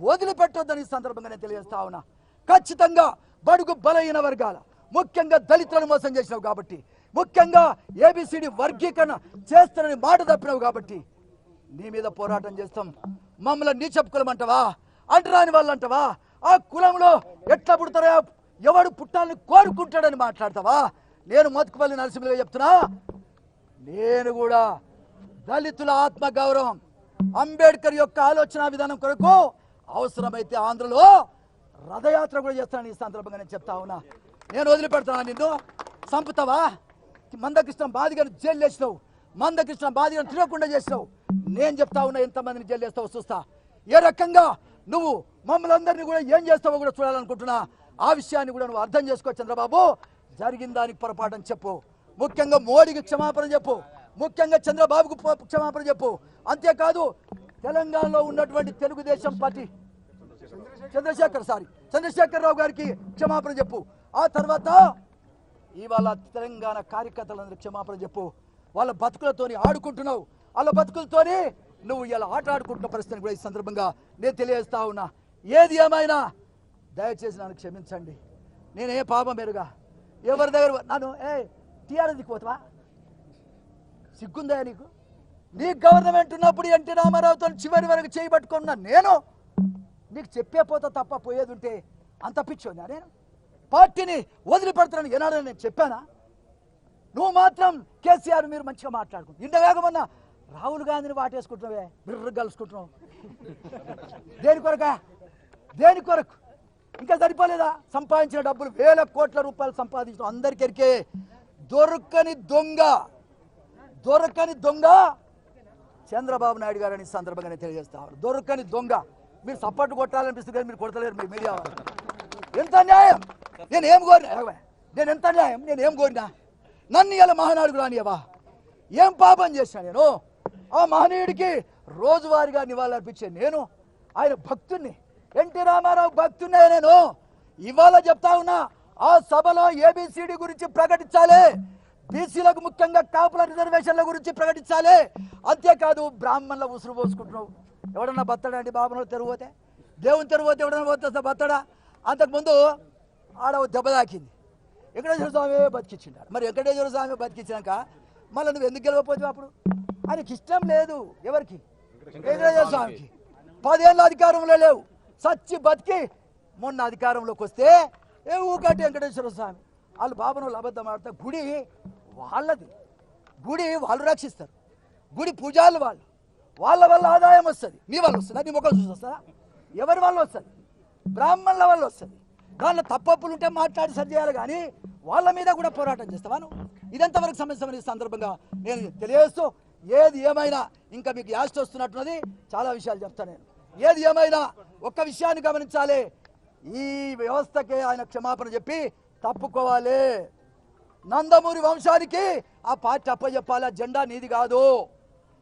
S2: వదిలిపెట్టొద్దని సందర్భంగా నేను తెలియజేస్తా ఉన్నా. ఖచ్చితంగా బడుగు బలహీన వర్గాల, ముఖ్యంగా దళితులను మోసం చేసినావు కాబట్టి, ముఖ్యంగా ఏబిసిడి వర్గీకరణ చేస్తానని మాట తప్పినావు కాబట్టి నీ మీద పోరాటం చేస్తాం. మమ్మల్ని నీచపు కులం అంటావా, అంటరాని వాళ్ళు అంటావా, ఆ కులంలో ఎట్లా పుడతారా, ఎవడు పుట్టాలని కోరుకుంటాడని మాట్లాడతావా? నేను మతుకుపల్లి నరసింహులుగా చెప్తున్నా, నేను కూడా దళితుల ఆత్మగౌరవం, అంబేద్కర్ యొక్క ఆలోచన విధానం కొరకు అవసరమైతే ఆంధ్రలో రథయాత్ర కూడా చేస్తానని ఈ సందర్భంగా నేను చెప్తా ఉన్నా. నేను వదిలిపెడతానా? నిన్ను చంపుతావా? మందకృష్ణ బాధిగారు జైలు వేసినావు, మందకృష్ణ బాధిగారు తిరగకుండా చేసినావు. నేను చెప్తా ఉన్నా, ఎంతమందిని జైలు వేస్తావో చూస్తా. ఏ రకంగా నువ్వు మమ్మల్ని అందరినీ కూడా ఏం చేస్తావో కూడా చూడాలనుకుంటున్నా. ఆ విషయాన్ని కూడా నువ్వు అర్థం చేసుకో చంద్రబాబు. జరిగిన దానికి పొరపాటని చెప్పు, ముఖ్యంగా మోడీకి క్షమాపణ చెప్పు, ముఖ్యంగా చంద్రబాబుకు క్షమాపణ చెప్పు. అంతేకాదు తెలంగాణలో ఉన్నటువంటి తెలుగుదేశం పార్టీ చంద్రశేఖరరావు గారికి క్షమాపణ చెప్పు. ఆ తర్వాత ఇవాళ తెలంగాణ కార్యకర్తలందరూ క్షమాపణ చెప్పు. వాళ్ళ బతుకులతోని ఆడుకుంటున్నావు, వాళ్ళ బతుకులతోని నువ్వు ఇలా ఆట ఆడుకుంటున్న పరిస్థితిని కూడా ఈ సందర్భంగా నేను తెలియజేస్తా ఉన్నా. ఏది ఏమైనా దయచేసి నన్ను క్షమించండి. నేను ఏ పాపం మెరుగా ఎవరి దగ్గర నన్ను టీఆర్ఎస్ దిక్కుపోతావా? సిగ్గుందా నీకు? నీ గవర్నమెంట్ ఉన్నప్పుడు ఎన్టీ రామారావుతో చివరి వరకు చేయబట్టుకున్నా నేను నీకు చెప్పే పోతా తప్ప పోయేది ఉంటే అంత పిచ్చోనా? నేను పార్టీని వదిలిపెడతానని ఏనాడని నేను చెప్పానా? నువ్వు మాత్రం కేసీఆర్ మీరు మంచిగా మాట్లాడుకుంటు ఇంత వేగమన్నా రాహుల్ గాంధీని వాటేసుకుంటున్నావే, బిర్ర కలుసుకుంటున్నావు. దేని కొరకు ఇంకా సరిపోలేదా? సంపాదించిన డబ్బులు వేల కోట్ల రూపాయలు సంపాదించడం అందరికీ ఎరికే. దొరకని దొంగ చంద్రబాబు నాయుడు గారు అని సందర్భంగా నేను తెలియజేస్తా. దొరకని దొంగ. మీరు సపోర్ట్ కొట్టాలనిపిస్తుంది కానీ మీరు కొడతలేరు. మీ మీడియా ఎంత న్యాయం! నేనేం కోరినా? నన్ను ఇలా మహానాడుకు రానియవా? ఏం పాపం చేశాను నేను? ఆ మహనీయుడికి రోజువారీగా నివాళులర్పించే నేను, ఆయన భక్తుణ్ణి, ఎన్టీ రామారావు భక్తున్నే నేను. ఇవాళ చెప్తా ఉన్నా, ఆ సభలో ఏబిసిడి గురించి ప్రకటించాలి, బీసీలకు ముఖ్యంగా కాపుల రిజర్వేషన్ల గురించి ప్రకటించాలి. అంతేకాదు బ్రాహ్మణుల ఉసురు పోసుకుంటున్నావు. ఎవడన్నా బత్తడా అండి? బాబులో తెరువుతే, దేవుని తెరువుతే ఎవడన్నా పోతే బత్తడా? అంతకుముందు ఆడ దెబ్బ తాకింది, వెంకటేశ్వర స్వామి బతికించిండాడు. మరి వెంకటేశ్వర స్వామి బతికించినాక మళ్ళీ నువ్వు ఎందుకు గెలవపోతావు? అప్పుడు ఆయనకి ఇష్టం లేదు. ఎవరికి? వెంకటేశ్వర స్వామికి. 10 ఏళ్ళ అధికారంలో లేవు, సచ్చి బతికి మొన్న అధికారంలోకి వస్తే ఊకటి వెంకటేశ్వర స్వామి. వాళ్ళు బాబును అబద్ధం ఆడతారు. గుడి వాళ్ళది, గుడి వాళ్ళు రక్షిస్తారు, గుడి పూజారులు వాళ్ళ వల్ల ఆదాయం వస్తుంది. మీ వల్ల వస్తుంది, నీ ముఖం చూసి వస్తుందా? ఎవరి వల్ల వస్తుంది? బ్రాహ్మణుల వల్ల వస్తుంది. దానిలో తప్పప్పులు ఉంటే మాట్లాడి సరి చేయాలి, కానీ వాళ్ళ మీద కూడా పోరాటం చేస్తావా నువ్వు? ఇదంతవరకు సమస్య సందర్భంగా నేను తెలియజేస్తూ, ఏది ఏమైనా ఇంకా మీకు యాస్ట్ వస్తున్నట్టున్నది, చాలా విషయాలు చెప్తాను నేను. ఏది ఏమైనా ఒక్క విషయాన్ని గమనించాలి, ఈ వ్యవస్థకే ఆయన క్షమాపణ చెప్పి తప్పుకోవాలి. నందమూరి వంశానికి ఆ పార్టీ అప్పచెప్పాలి. ఆ జెండా నీది కాదు,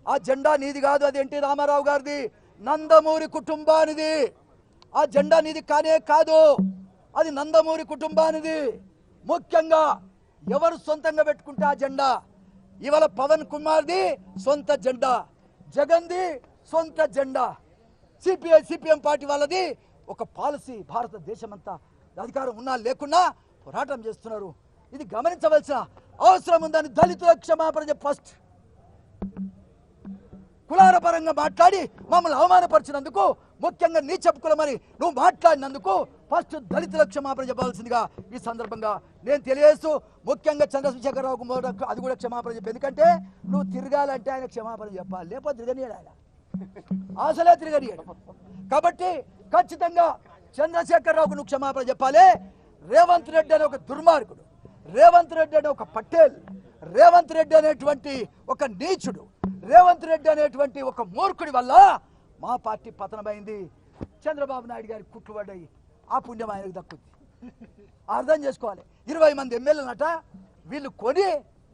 S2: ఆ జెండా నీది కాదు, అది ఎన్టీ రామారావు గారిది, నందమూరి కుటుంబానిది. ఆ జెండా నీది కానే కాదు. అది నందమూరి కుటుంబానిది. ముఖ్యంగా ఎవరు సొంతంగా పెట్టుకుంటే ఆ జెండా, ఇవాళ పవన్ కుమార్ది సొంత జెండా, జగన్ది సొంత జెండా, సిపిఎం పార్టీ వాళ్ళది ఒక పాలసీ. భారతదేశమంతా అధికారం ఉన్నా లేకున్నా పోరాటం చేస్తున్నారు. ఇది గమనించవలసిన అవసరం ఉందని దళితుల క్షమాపణ ఫస్ట్. కులాల పరంగా మాట్లాడి మమ్మల్ని అవమానపరిచినందుకు, ముఖ్యంగా నీ చెప్పుకోమని నువ్వు మాట్లాడినందుకు ఫస్ట్ దళితుల క్షమాపణ చెప్పాల్సిందిగా ఈ సందర్భంగా నేను తెలియజేస్తూ, ముఖ్యంగా చంద్రశేఖరరావుకు అది కూడా క్షమాపణ చెప్పి. ఎందుకంటే నువ్వు తిరగాలంటే ఆయన క్షమాపణ చెప్పాలి, లేకపోతే తిరగనియాడు, ఆయన అసలే తిరగనియాడు. కాబట్టి ఖచ్చితంగా చంద్రశేఖరరావుకు నువ్వు క్షమాపణ చెప్పాలి. రేవంత్ రెడ్డి అనే ఒక దుర్మార్గుడు, రేవంత్ రెడ్డి అనే ఒక పటేల్, రేవంత్ రెడ్డి అనేటువంటి ఒక నీచుడు, రేవంత్ రెడ్డి అనేటువంటి ఒక మూర్ఖుడి వల్ల మా పార్టీ పతనమైంది. చంద్రబాబు నాయుడు గారి కుట్లుపడ్డాయి, ఆ పుణ్యం ఆయనకు దక్కుద్ది. అర్థం చేసుకోవాలి. 20 మంది ఎమ్మెల్యేలనట వీళ్ళు కొని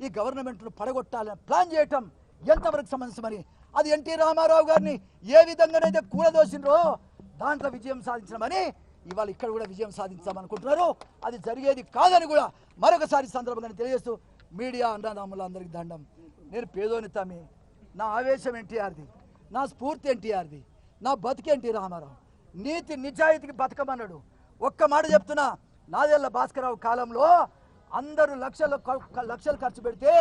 S2: ఈ గవర్నమెంట్ను పడగొట్టాలని ప్లాన్ చేయటం ఎంతవరకు సమంజసమని, అది ఎన్టీ రామారావు గారిని ఏ విధంగానైతే కూలదోసిండ్రో దాంట్లో విజయం సాధించమని ఇవాళ ఇక్కడ కూడా విజయం సాధించామనుకుంటున్నారు. అది జరిగేది కాదని కూడా మరొకసారి సందర్భంగా తెలియజేస్తూ, మీడియా అన్నదమ్ములందరికీ దండం. నేను పేదోని తమ్మి, నా ఆవేశం ఎన్టీఆర్ది, నా స్ఫూర్తి ఎన్టీఆర్ది, నా బతికి ఎన్టీ రామారావు. నీతి నిజాయితీకి బతకమన్నాడు. ఒక్క మాట చెప్తున్నా, నాదెళ్ల భాస్కరరావు కాలంలో అందరూ లక్షలు ఖర్చు పెడితే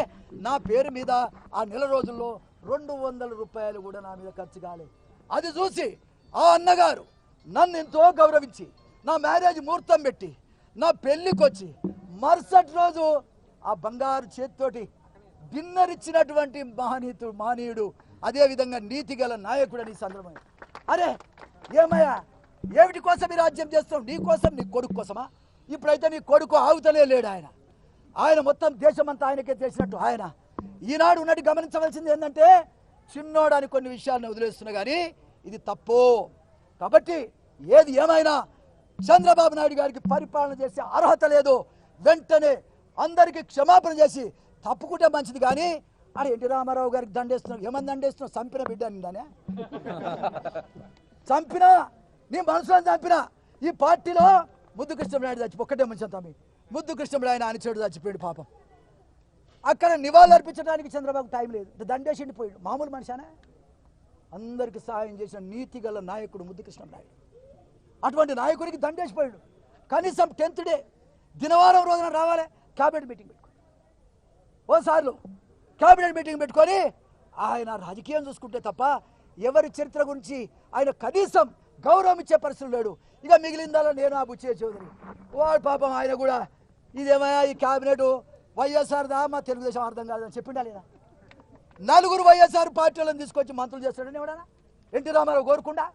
S2: నా పేరు మీద ఆ నెల రోజుల్లో 200 రూపాయలు కూడా నా మీద ఖర్చు కాలేదు. అది చూసి ఆ అన్నగారు నన్ను ఎంతో గౌరవించి నా మ్యారేజ్ ముహూర్తం పెట్టి నా పెళ్ళికి వచ్చి మరుసటి రోజు ఆ బంగారు చేతితోటి డిన్నర్ ఇచ్చినటువంటి మహనీయుడు, అదేవిధంగా నీతి గల నాయకుడు అని సందర్భం. అరే ఏమయ్యా, ఏమిటి కోసం ఈ రాజ్యం చేస్తావు? నీ కోసం, నీ కొడుకు కోసమా? ఇప్పుడైతే నీ కొడుకు ఆవుతలే లేడు. ఆయన మొత్తం దేశమంతా ఆయనకే చేసినట్టు ఆయన. ఈనాడు ఉన్నట్టు గమనించవలసింది ఏంటంటే, చిన్నోడని కొన్ని విషయాలను వదిలేస్తున్నా కానీ ఇది తప్పు. కాబట్టి ఏది ఏమైనా చంద్రబాబు నాయుడు గారికి పరిపాలన చేసే అర్హత లేదు. వెంటనే అందరికీ క్షమాపణ చేసి తప్పుకుంటే మంచిది. కానీ అరే ఎన్టీ రామారావు గారికి దండేస్తున్నావు, ఏమని దండేస్తున్నావు? చంపిన బిడ్డ నిందానే, చంపినా నీ మనసులో చంపినా. ఈ పార్టీలో ముద్దు కృష్ణమనాయుడు చచ్చిపో, ఒక్కటే మంచి తమ్మి, ముద్దు కృష్ణమనాయుడు ఆయన అనుచరుడు చచ్చిపోయాడు పాపం. అక్కడ నివాళులు అర్పించడానికి చంద్రబాబు టైం లేదు, దండేసి ఎండిపోయాడు. మామూలు మనిషానే, అందరికి సహాయం చేసిన నీతి గల నాయకుడు ముద్దు కృష్ణమనాయుడు. అటువంటి నాయకుడికి దండేసిపోయాడు. కనీసం 10th డే దినవారం రోజున రావాలి, క్యాబినెట్ మీటింగ్ పెట్టుకోండి. ఓసార్లు క్యాబినెట్ మీటింగ్ పెట్టుకొని ఆయన రాజకీయం చూసుకుంటే తప్ప ఎవరి చరిత్ర గురించి ఆయన కనీసం గౌరవం ఇచ్చే పరిస్థితులు లేడు. ఇక మిగిలిందాలో నేను ఆ బుచ్చయ్య చౌదరి వాడు పాపం ఆయన కూడా ఇదేమయ్యా ఈ క్యాబినెట్ వైఎస్ఆర్ దా మా తెలుగుదేశం అర్థం కాదని చెప్పిండా లేదా? 4 వైఎస్ఆర్ పార్టీలను తీసుకొచ్చి మంత్రులు చేస్తాడని ఎవడన్నా ఎన్టీ రామారావు కోరుకుండా?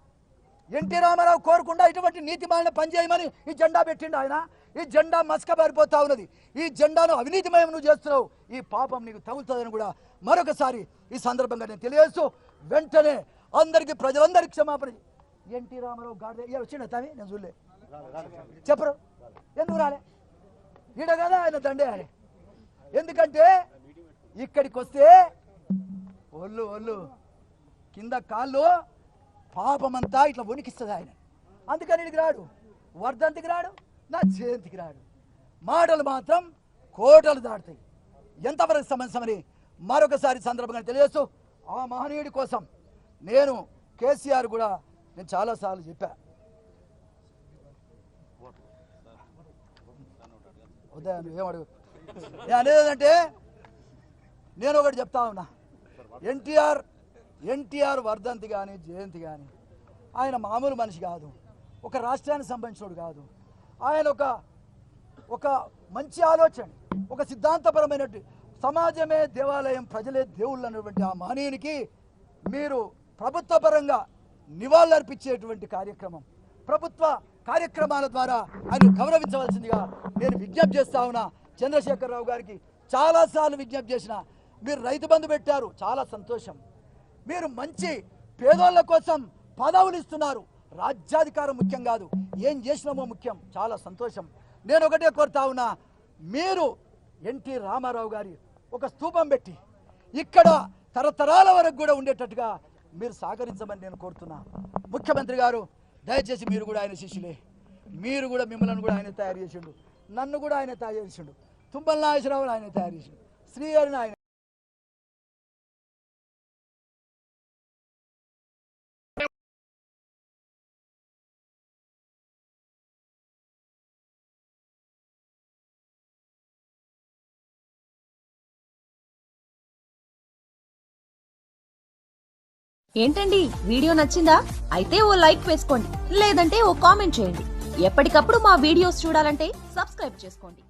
S2: ఎన్టీ రామారావు కోరుకుండా ఇటువంటి నీతి మాలిన పనిచేయమని ఈ జెండా పెట్టిండు ఆయన. ఈ జెండా మసకబారిపోతా ఉన్నది. ఈ జెండాను అవినీతిమయం నువ్వు చేస్తున్నావు, ఈ పాపం నీకు తగులుతుందని కూడా మరొకసారి ఈ సందర్భంగా నేను తెలియజేస్తూ, వెంటనే అందరికీ ప్రజలందరికీ క్షమాపణ. ఎన్టీ రామారావు గాడి వచ్చిండ తవి నేను చూడలే, చెప్పరు ఎందుకు రాలే? ఈడ కదా ఆయన దండే ఆయన. ఎందుకంటే ఇక్కడికి వస్తే ఒళ్ళు కింద కాళ్ళు పాపమంతా ఇట్లా వణికిస్తుంది ఆయన. అందుకని ఇడికి రాడు, వర్ధంతికి రాడు, నా జయంతికి రాడు. మాటలు మాత్రం కోటలు దాటుతాయి. ఎంతవరకు సమస్యమని మరొకసారి సందర్భంగా తెలియజేస్తూ, ఆ మహనీయుడి కోసం నేను కేసీఆర్ కూడా నేను చాలాసార్లు చెప్పా. ఉదయం ఏమడుగు అనేదంటే నేను ఒకటి చెప్తా ఉన్నా, ఎన్టీఆర్ వర్ధంతి కానీ జయంతి కానీ ఆయన మామూలు మనిషి కాదు, ఒక రాష్ట్రానికి సంబంధించినోడు కాదు. ఆయన ఒక మంచి ఆలోచన, ఒక సిద్ధాంతపరమైనటువంటి సమాజమే దేవాలయం, ప్రజలే దేవుళ్ళు అన్నటువంటి ఆ మహనీయునికి మీరు ప్రభుత్వ పరంగా నివాళులర్పించేటువంటి కార్యక్రమం, ప్రభుత్వ కార్యక్రమాల ద్వారా ఆయన గౌరవించవలసిందిగా నేను విజ్ఞప్తి చేస్తా ఉన్నా. చంద్రశేఖరరావు గారికి చాలాసార్లు విజ్ఞప్తి చేసిన, మీరు రైతు బంధు పెట్టారు, చాలా సంతోషం. మీరు మంచి పేదోళ్ళ కోసం పదవులు ఇస్తున్నారు, రాజ్యాధికారం ముఖ్యం కాదు, ఏం చేసినామో ముఖ్యం, చాలా సంతోషం. నేను ఒకటే కోరుతా ఉన్నా, మీరు ఎన్టీ రామారావు గారి ఒక స్తూపం పెట్టి ఇక్కడ తరతరాల వరకు కూడా ఉండేటట్టుగా మీరు సహకరించమని నేను కోరుతున్నా. ముఖ్యమంత్రి గారు దయచేసి మీరు కూడా ఆయన శిష్యులే, మీరు కూడా మిమ్మల్ని కూడా ఆయన తయారు చేసిండు, నన్ను కూడా ఆయన తయారు చేసిండు, తుమ్మల నాగేశ్వరరావుని ఆయన తయారు చేసిండు, శ్రీహరిని ఆయన.
S1: ఏంటండి వీడియో నచ్చిందా? అయితే ఓ లైక్ వేసుకోండి, లేదంటే ఓ కామెంట్ చేయండి. ఎప్పటికప్పుడు మా వీడియోస్ చూడాలంటే సబ్స్క్రైబ్ చేసుకోండి.